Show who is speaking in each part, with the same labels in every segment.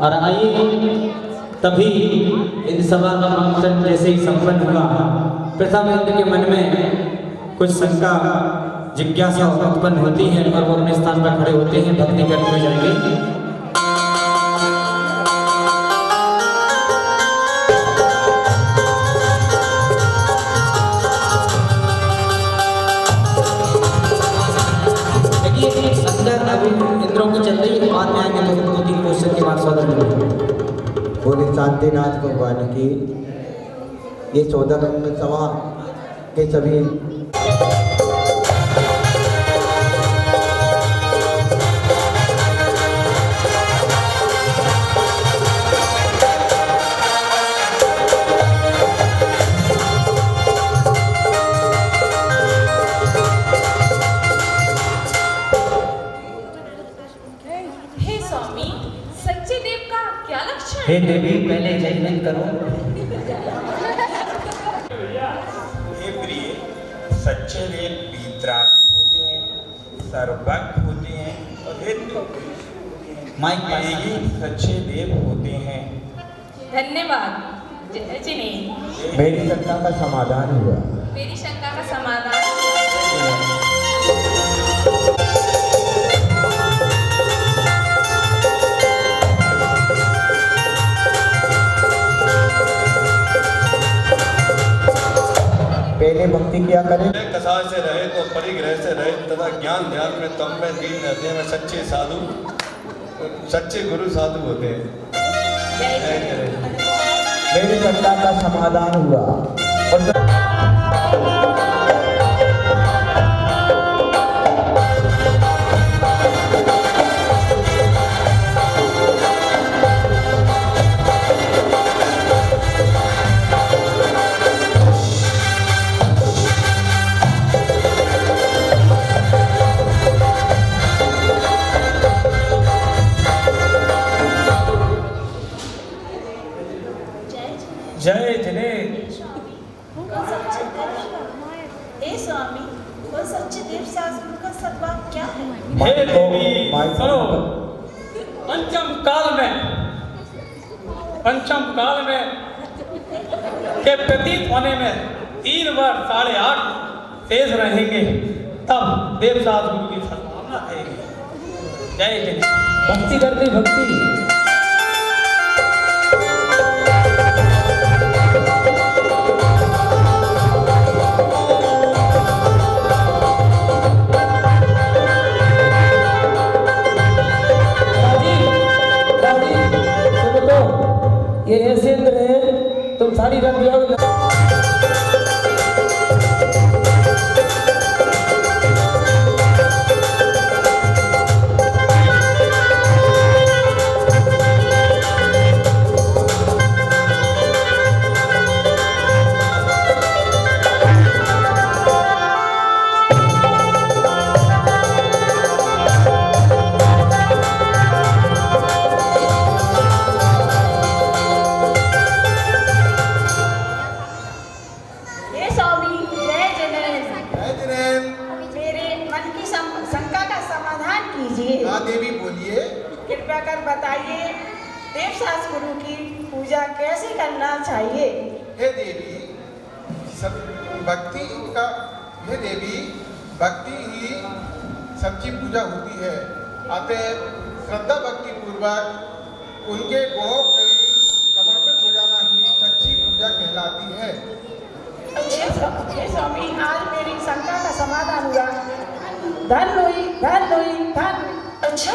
Speaker 1: और आइए तभी इन सभा का मंथन जैसे ही संपन्न हुआ, प्रथम इंद्र के मन में कुछ शंका जिज्ञासा उत्पन्न होती है और वो अपने स्थान पर खड़े होते हैं, भक्ति करते हुए जाएंगे। इंद्रों की चल रही है, बाद में आएंगे तो 2-3 क्वेश्चन के बाद स्वागत करेंगे।
Speaker 2: बोले शांतिनाथ भगवान की। ये 14 नंबर सभा के सभी
Speaker 1: हे देवी पहले जय हिंद करो।
Speaker 3: हे प्रिय, सच्चे देव वितरागी होते हैं, सर्वभक्त होते हैं और हे सच्चे देव होते हैं।
Speaker 4: धन्यवाद। जय जिनेन्द्र।
Speaker 2: मेरी शंका का समाधान हुआ।
Speaker 4: मेरी शंका का समाधान
Speaker 2: पहले भक्ति किया करें।
Speaker 5: कसाय से रहे तो परिग्रह से रहे तथा ज्ञान ध्यान में तम में दीन रहते हैं। सच्चे साधु, सच्चे गुरु साधु होते हैं।
Speaker 2: मेरी शंका का समाधान हुआ और
Speaker 3: जय जिनेन्द्र।
Speaker 6: हे स्वामी, वो सच्चे देव शास्त्र का सद्भाव क्या है?
Speaker 3: हे देवी सुनो, पंचम काल में के प्रतीत होने में 3 वर्ष 8.5 शेष रहेंगे, तब देव शास्त्र की संभावना है। जय जिनेन्द्र।
Speaker 1: भक्ति करते भक्ति। ये ऐसे इंद्र है, तुम सारी रंग दिया
Speaker 7: देवी बोलिए।
Speaker 6: कृपया कर बताइए, देवशास्त्र गुरु की पूजा कैसे करना चाहिए?
Speaker 7: हे देवी, सब भक्ति का हे देवी भक्ति ही सच्ची पूजा होती है। अतः श्रद्धा भक्ति पूर्वक उनके गुणों को समर्पित हो जाना ही सच्ची पूजा कहलाती है।
Speaker 6: अच्छा स्वामी, आज मेरी शंका का समाधान हुआ। धन हुई, धन हुई, धन। अच्छा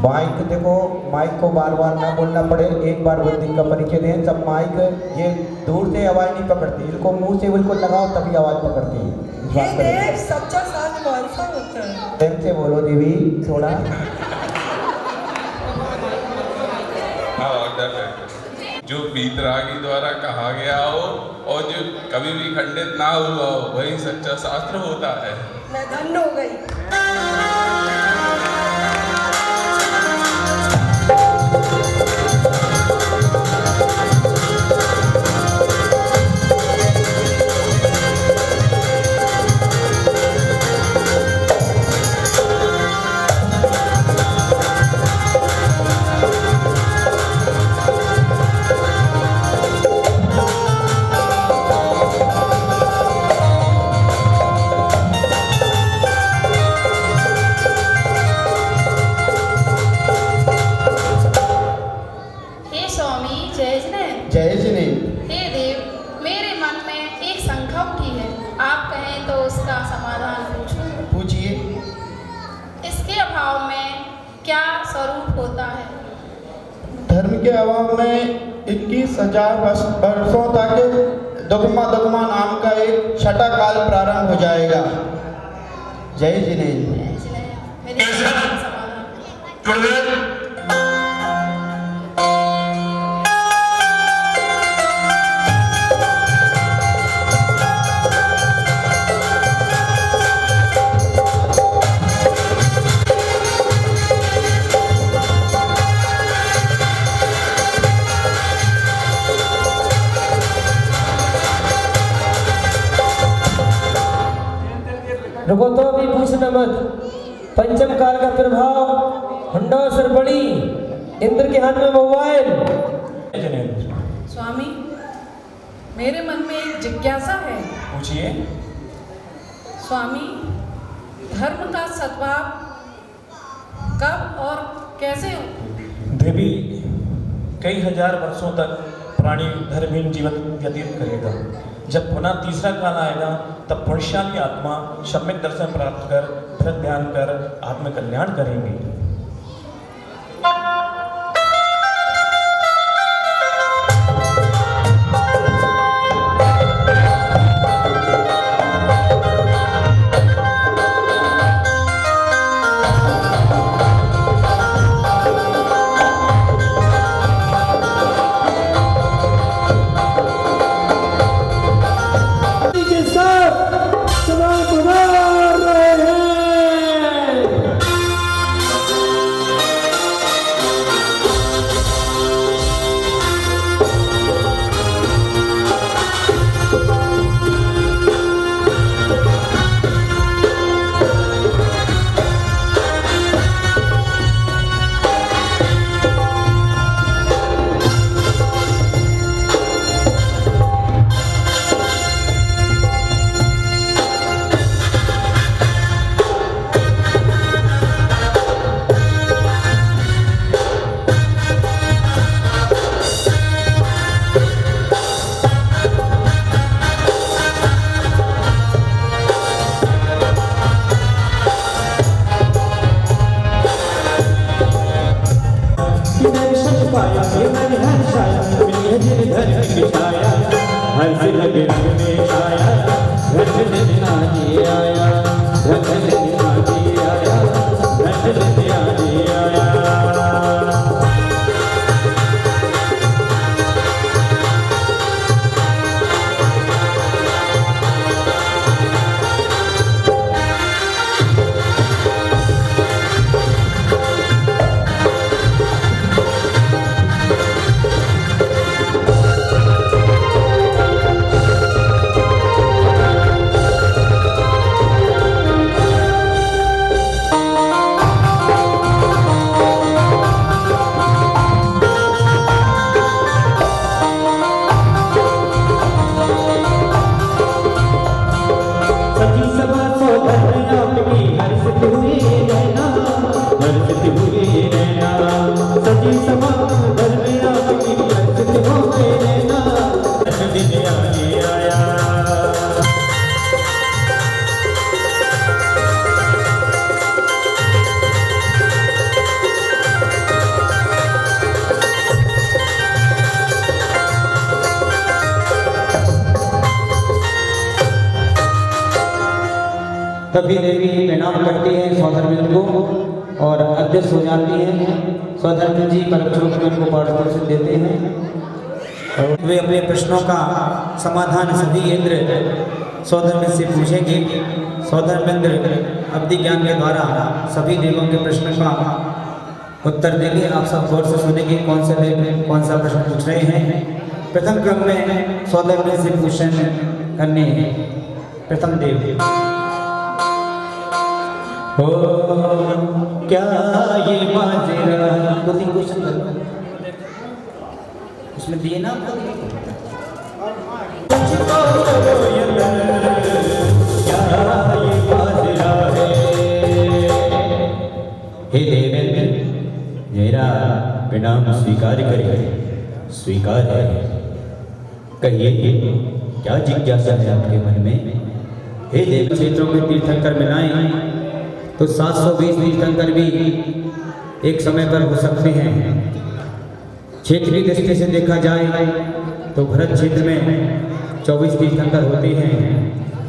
Speaker 2: माइक देखो, माइक को बार बार ना बोलना पड़े, एक बार बुद्धि का परिचय दें। सब माइक ये दूर से आवाज नहीं पकड़ती, इसको मुंह से बिल्कुल लगाओ तभी आवाज पकड़ती है।
Speaker 6: सच्चा शास्त्र कैसा होता है?
Speaker 2: प्रेम से बोलो देवी थोड़ा।
Speaker 8: जो वीतरागी द्वारा कहा गया हो और जो कभी भी खंडित ना हुआ हो वही सच्चा शास्त्र होता है।
Speaker 6: मैं धन्य हो गई।
Speaker 2: जय जिने।
Speaker 4: हे देव, मेरे मन में एक शंका उठी है, आप कहें तो उसका समाधान पूछूं।
Speaker 2: पूछिए।
Speaker 4: इसके अभाव में क्या स्वरूप होता है?
Speaker 9: धर्म के अभाव में 21,000 वर्षों तक दुगमा दुगमा नाम का एक छठा काल प्रारंभ हो जाएगा। जय जिने।
Speaker 4: मेरे समाधान।
Speaker 1: रुको तो अभी पूछना मत। पंचम काल का प्रभाव हंडोसर बड़ी, इंद्र के हाथ में मोबाइल।
Speaker 6: स्वामी, मेरे मन में एक जिज्ञासा है।
Speaker 1: पूछिए।
Speaker 6: स्वामी, धर्म का सद्भाव कब और कैसे हो?
Speaker 10: देवी, कई हजार वर्षों तक प्राणी धर्महीन जीवन व्यतीत करेगा। जब पुनः तीसरा काल आएगा तब पुरुषाली आत्मा सम्यक दर्शन प्राप्त कर फिर ध्यान कर आत्मकल्याण करेंगे।
Speaker 1: तभी देवी प्रणाम करती है सौधर्मिन को और अध्यक्ष हो जाती हैं। सौधर्मिन जी परीक्षों को उनको पाठ्यपुस्तक देते हैं और वे अपने प्रश्नों का समाधान सभी इंद्र सौधर्मिन से पूछेंगे। सौधर्मेंद्र अवधि ज्ञान के द्वारा सभी देवों के प्रश्न का उत्तर देंगे। आप सब गौर से सुनेंगे कौन से देव कौन सा प्रश्न पूछ रहे हैं। प्रथम क्रम में सौधर्मिन से क्वेश्चन करने हैं। प्रथम देव हो क्या ये माजरा कोई क्वेश्चन कर उसमें दिए ना हे देवेंद्र मेरा प्रणाम स्वीकार करिए। स्वीकार है। कहिए क्या जिज्ञासा है आपके मन में। हे देव क्षेत्रों में तीर्थंकर मिलाएं तो 720 तीर्थंकर भी एक समय पर हो सकते हैं। क्षेत्र की दृष्टि से देखा जाए तो भरत क्षेत्र में 24 तीर्थंकर होते हैं।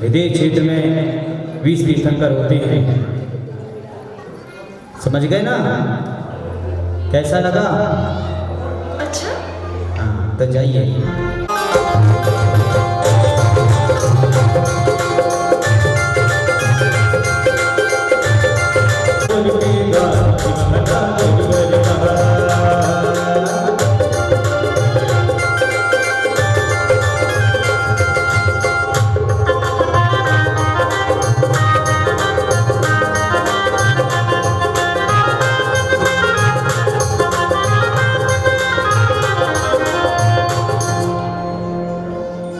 Speaker 1: विदेश क्षेत्र में 20 तीर्थंकर होते हैं। समझ गए ना कैसा लगा।
Speaker 4: अच्छा
Speaker 1: हाँ तो जाइए।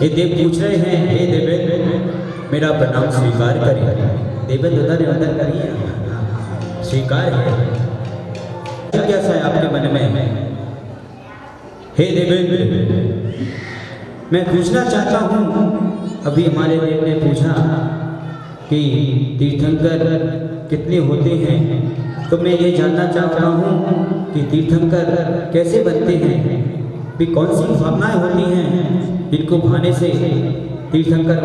Speaker 1: ये देव पूछ रहे हैं हे देवेंद्र मेरा प्रणाम स्वीकार करिए। देवेंद्र उधर करिए स्वीकार है। कैसा है आपके मन में। हे देवेंद्र मैं पूछना चाहता हूँ अभी हमारे देव ने पूछा कि तीर्थंकर कितने होते हैं तो मैं ये जानना चाहता हूँ कि तीर्थंकर कैसे बनते हैं भी कौन सी भावनाएं होती हैं इनको भाने से तीर्थंकर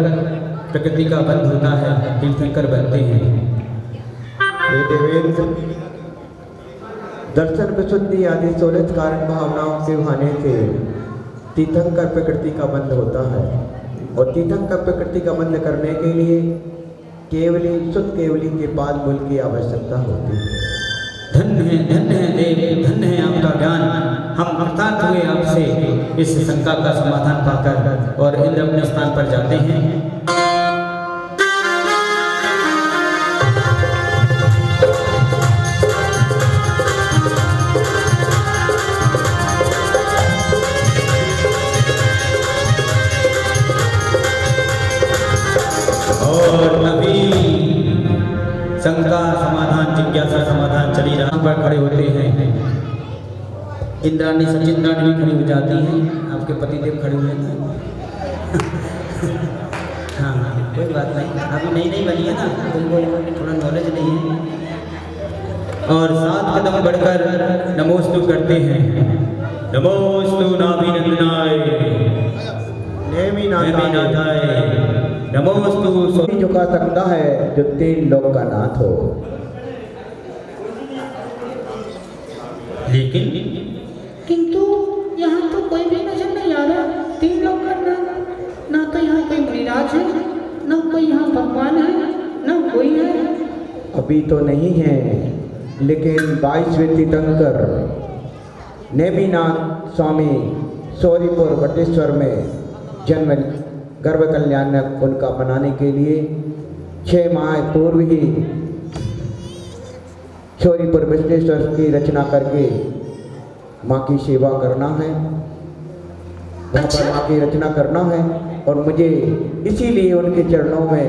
Speaker 1: प्रकृति का बंध होता है तीर्थंकर बनते हैं।
Speaker 2: हे देवेंद्र दर्शन विशुद्धि आदि 16 कारण भावनाओं से भाने से तीर्थंकर प्रकृति का बंध होता है और तीर्थंकर प्रकृति का बंध करने के लिए केवली शुद्ध केवली के पाद मूल की आवश्यकता होती है।
Speaker 1: धन्य है देव धन्य है आपका ज्ञान। हम कृतार्थ हुए आपसे इस शंका का समाधान पाकर और इंद्र अपने स्थान पर जाते हैं। और अभी शंका समाधान जिज्ञासा समाधान चली रहा पर खड़े होते हैं। इंद्राणी सचिंद्राणी भी खड़ी हो जाती हैं। आपके पतिदेव खड़े हुए हैं। हाँ कोई बात नहीं अभी नई बनी है ना तुमको थोड़ा नॉलेज नहीं है। और 7 कदम बढ़कर नमोस्तु करते हैं। नमोस्तु नाभिनंदनाय नेमिनाथाय नमोस्तु
Speaker 2: सोनी झुका सकता है जो 3 लोक का नाथ हो।
Speaker 1: लेकिन
Speaker 6: किंतु यहाँ तो कोई भी नजर नहीं आ रहा। 3 लोग करना ना तो यहाँ कोई मुनिराज है ना कोई यहाँ भगवान है ना कोई है।
Speaker 2: अभी तो नहीं है लेकिन 22वें तीर्थंकर नेमिनाथ स्वामी सौरीपुर वटेश्वर में जन्म गर्भ कल्याण उनका मनाने के लिए 6 माह पूर्व ही सौरीपुर वटेश्वर की रचना करके माँ की सेवा करना है। वहाँ पर माँ की रचना करना है और मुझे इसीलिए उनके चरणों में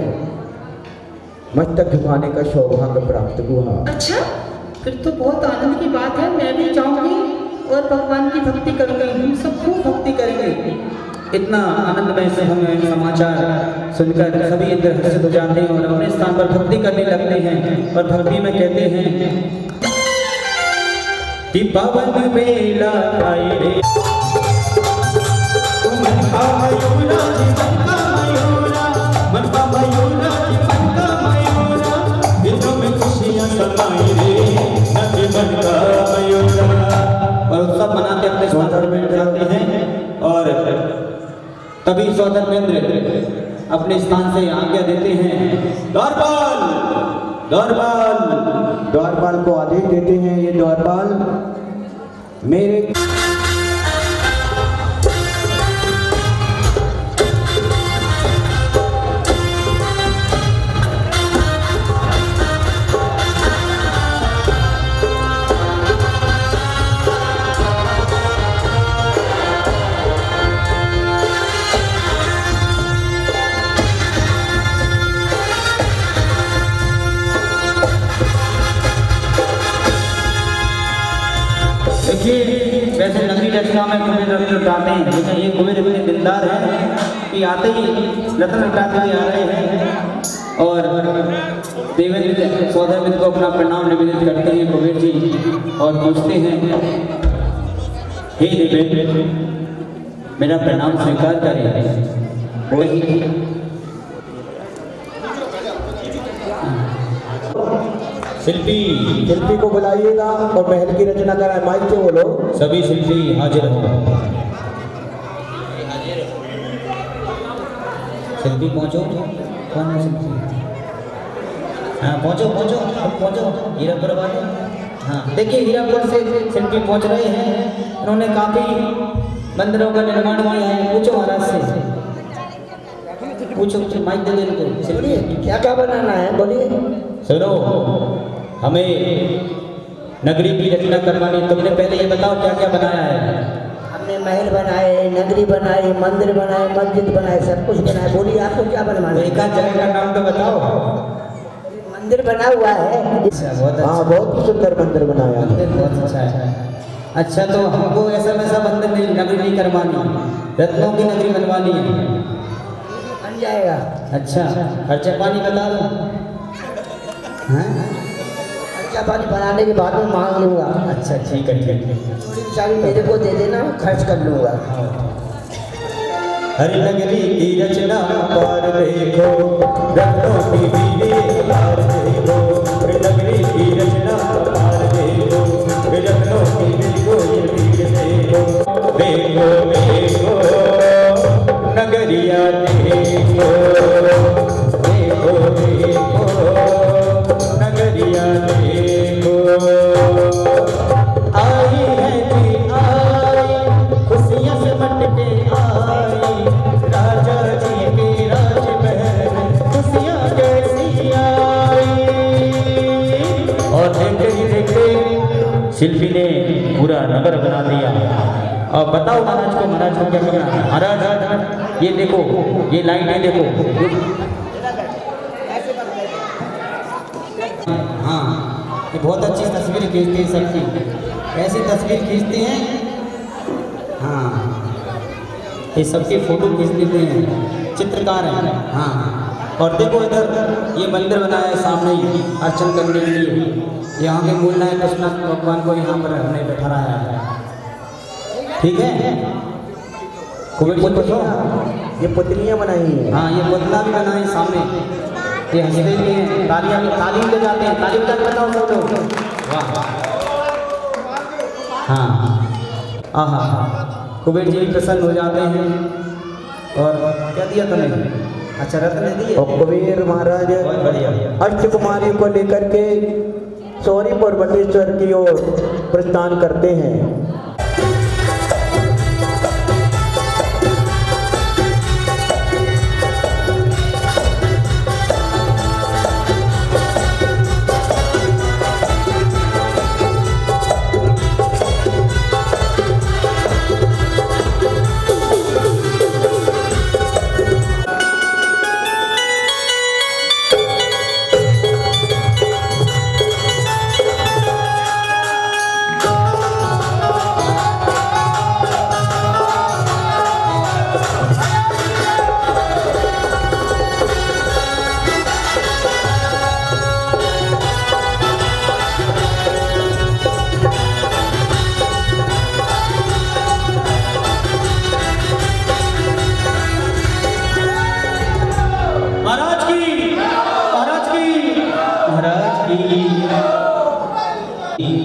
Speaker 2: मस्तक झुकाने का सौभाग्य प्राप्त हुआ।
Speaker 6: अच्छा फिर तो बहुत आनंद की बात है। मैं भी जाऊंगी और भगवान की भक्ति करूंगी। हम सब खूब भक्ति करेंगे।
Speaker 1: इतना आनंदमय से हमें समाचार सुनकर सभी इंद्र हर्षित हो जाते हैं और अपने स्थान पर भक्ति करने लगते हैं। और भक्ति में कहते हैं कि पवन बेला आई रे मन का मयूरा मन का मयूरा मन का मयूरा मन का मयूरा के अपने स्थान में जाते हैं और तभी सौधर्मेंद्र अपने स्थान से आज्ञा देते हैं, द्वारपाल द्वारपाल।
Speaker 2: द्वारपाल को आदेश देते हैं, ये द्वारपाल मेरे
Speaker 1: वैसे नगरी रचना में कुबेर रत्न लुटाते हैं, लेकिन ये कुबेर इतने दिलदार हैं कि आते ही रत्न लुटाते हुए आ रहे हैं और देवेंद्र सौदामित्र को अपना प्रणाम निवेदित करते हैं कुबेर जी और पूछते हैं, हे देवेंद्र मेरा प्रणाम स्वीकार करें। वही
Speaker 2: शिल्पी को बुलाइएगा और महल की रचना कराए। माइक से बोलो,
Speaker 1: सभी शिल्पी हाजिर हो। शिल्पी पहुंचो, कौन है शिल्पी? हाँ पहुंचो पहुंचो पहुंचो, हीरापुर वाले। हाँ देखिए हीरापुर से शिल्पी पहुंच रहे हैं, उन्होंने काफी मंदिरों का निर्माण किया है। पूछो महाराज से, पूछो माइक दे दे इनको। शिल्पी
Speaker 6: क्या क्या बनाना है बोलिए।
Speaker 1: सुनो, हमें नगरी की रचना करवानी, तुमने पहले ये बताओ क्या क्या बनाया है?
Speaker 6: हमने महल बनाए, नगरी बनाई, मंदिर बनाए, मस्जिद बनाए, सब कुछ बनाए। बोलिए आपको क्या बनवाना है?
Speaker 1: एक आध जगह का नाम तो बताओ।
Speaker 6: मंदिर बना हुआ है।
Speaker 2: हाँ बहुत ही सुंदर मंदिर बनाया।
Speaker 1: मंदिर बहुत अच्छा है। अच्छा तो हमको ऐसा वैसा मंदिर नहीं, नगरी नहीं करवानी, रत्नों की नगरी बनवानी है।
Speaker 6: बन जाएगा।
Speaker 1: अच्छा खर्चा पानी बता दो। हाँ
Speaker 6: खर्चा पानी बनाने के बाद में मांग लूँगा।
Speaker 1: अच्छा ठीक है ठीक है।
Speaker 6: थोड़ी चाबी मेरे को दे देना, खर्च कर लूँगा।
Speaker 1: हरि नगरी की रचना पार देखो, रत्नों की बीवी पार देखो, नगरी की रचना पार देखो, रत्नों की देखो ये बीवी देखो, देखो देखो नगरिया देखो, देखो देखो नगरिया देखो। आई है जी आई, खुशियाँ से मट के आई, राजा जी के राजमहल खुशियाँ कैसी आई। और देखते ही देखते शिल्पी ने पूरा नगर बना दिया। और बताओ महाराज को, महाराज को क्या करना? महाराज ये देखो, ये लाइटें देखो। हाँ ये बहुत अच्छी तस्वीर खींचते हैं सबकी, ऐसी तस्वीर खींचते हैं। हाँ ये सबकी फोटो खींच लेते हैं, चित्रकार हैं। हाँ और देखो इधर ये मंदिर बनाया है सामने ही अर्चन करने के लिए। यहाँ के मूल नायक कृष्ण भगवान को यहाँ पर हमने बैठा रहा है। ठीक है कुबेर जी पूछो।
Speaker 2: ये पुतलियाँ बनाई हैं।
Speaker 1: हाँ ये पुतला भी बनाए सामने, ये हंसते भी हैं, तालियां तालीम ले जाते हैं। तालीम तक बताओ सब लोग। वाह हाँ हाँ कुबेर जी भी प्रसन्न हो जाते हैं। और क्या दिया तुमने? अच्छा रत्न दिए।
Speaker 2: और कुबेर महाराज
Speaker 1: बहुत बढ़िया।
Speaker 2: अष्ट कुमारी को लेकर के सौरीपुर बटेश्वर की ओर प्रस्थान करते हैं।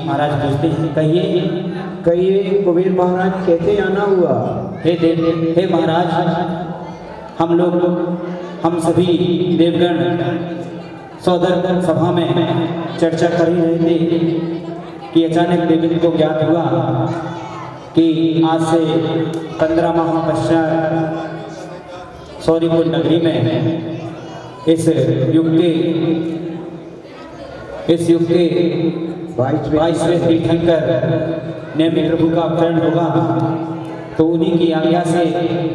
Speaker 2: महाराज पूछते हैं कहिए कहिए कुबेर महाराज कैसे आना हुआ?
Speaker 1: हे महाराज, हम सभी देवगण सौदर सभा में चर्चा कर ही रहे थे कि अचानक देवेंद्र को ज्ञात हुआ कि आज से 15 माह पश्चात सौरीपुर नगरी में इस युग के 22वें तीर्थंकर नेमी प्रभु का अवतरण होगा। तो उन्हीं की आज्ञा से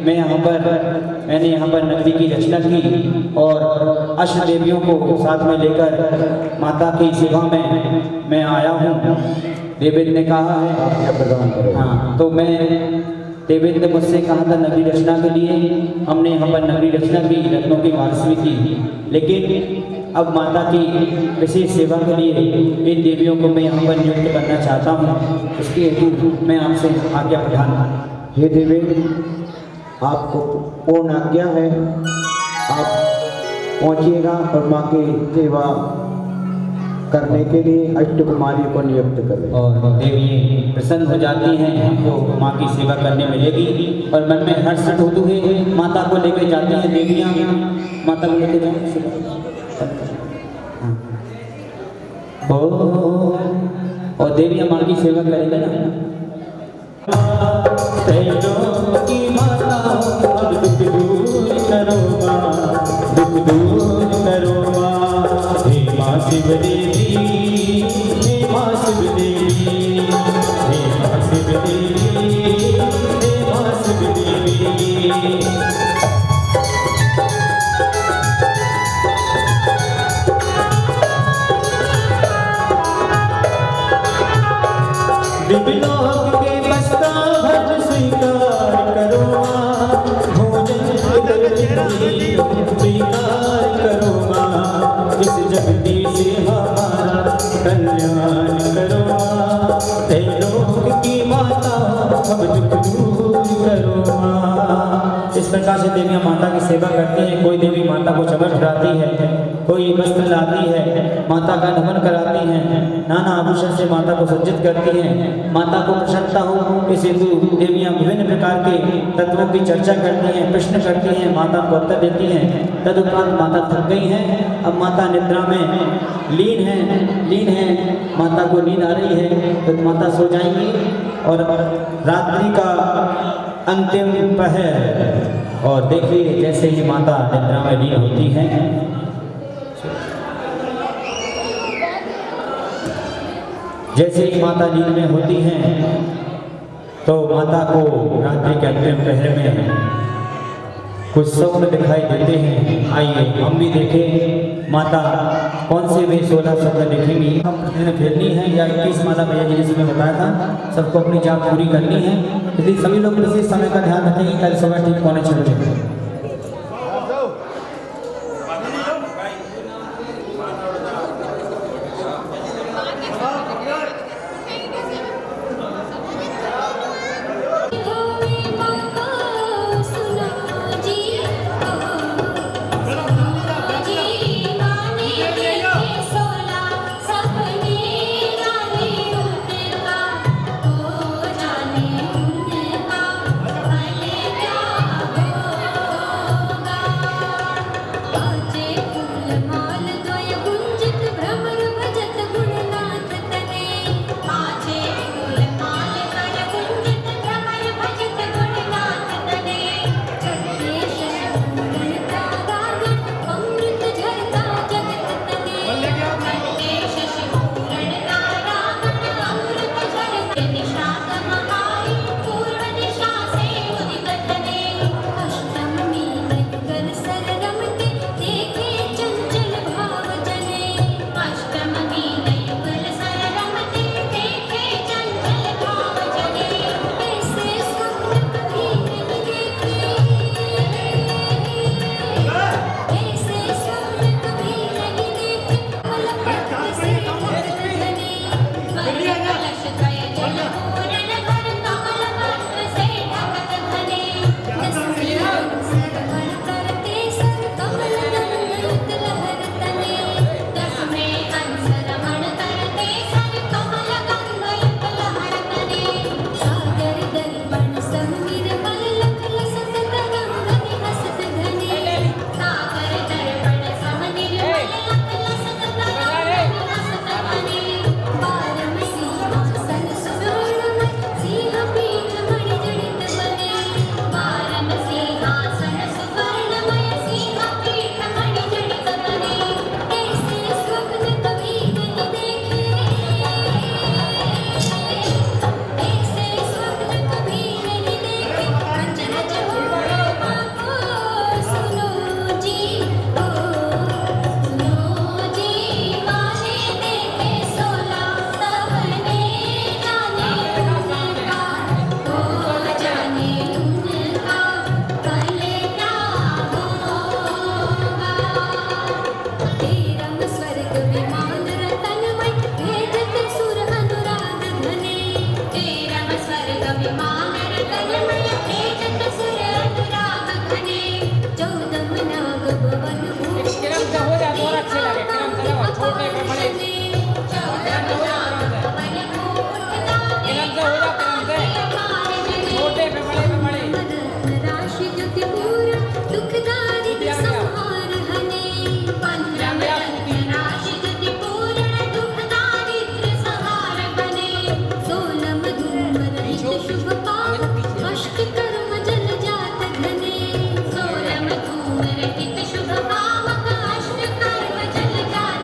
Speaker 1: मैंने यहाँ पर नगरी की रचना की और अष्ट देवियों को साथ में लेकर माता की सेवा में मैं आया हूँ। देवेंद्र ने कहा है, हाँ, तो देवेंद्र ने मुझसे कहा था नगरी रचना के लिए, हमने यहाँ पर नगरी रचना की, रत्नों की वारसी की, लेकिन अब माता की विशेष सेवा के लिए इन देवियों को मैं यहाँ पर नियुक्त करना चाहता हूँ। इसके हेतु मैं आपसे आज्ञा प्रदान।
Speaker 2: हे देवेंद्र, आपको पूर्ण आज्ञा है, आप पहुँचिएगा और माँ की सेवा करने के लिए अष्टकुमारियों को नियुक्त करें।
Speaker 1: और देवी प्रसन्न हो जाती हैं, हमको माँ की सेवा करने मिलेगी और मन में हर्ष होते हुए माता को लेकर जाती हैं देवियाँ, माता को लेकर जाती और देवियाँ माँ की सेवा करेंगे ना। की माता अब दुख दूर करो माँ, दुख दूर करो माँ, हे माँ शिव देवी, हे माँ शिव देवी, हे माँ शिव देवी, हे माँ शिव देवी। दिव्यलोक के बसता भक्त स्वीकार करो माँ, भोजन स्वीकार करो माँ, इस जगती से हमारा कल्याण करो माँ, त्रैलोक की माता अब दुख दूर करो माँ। इस प्रकार से देवियाँ माता की सेवा करती हैं। कोई देवी माता को चमक कराती है, कोई वस्त्र लाती है, माता का नमन कराती हैं, नाना आभूषण से माता को सज्जित करती हैं। माता को प्रसन्नता हो इस हेतु देवियाँ विभिन्न प्रकार के तत्वों की चर्चा करती हैं, प्रश्न करती हैं, माता को उत्तर देती हैं। तदुपरांत माता थक गई हैं, अब माता निद्रा में लीन है, माता को नींद आ रही है, तो माता सो जाएंगी और रात्रि का अंतिम पहर और देखिए जैसे ही माता निद्रा में लीन होती हैं, जैसे ही माता नींद में होती हैं तो माता को रात्रि के अंतिम पहर में कुछ स्वप्न दिखाई देते हैं। आइए हम भी देखें माता कौन से भी 16 स्वप्न देखेंगी। हम प्रतिदिन फेरनी है या 21 माला भैया जी जैसे मैं बताया था, सबको अपनी जाप पूरी करनी है। यदि सभी लोग इसी समय का ध्यान रखेंगे कल सुबह ठीक 6:45 बजे।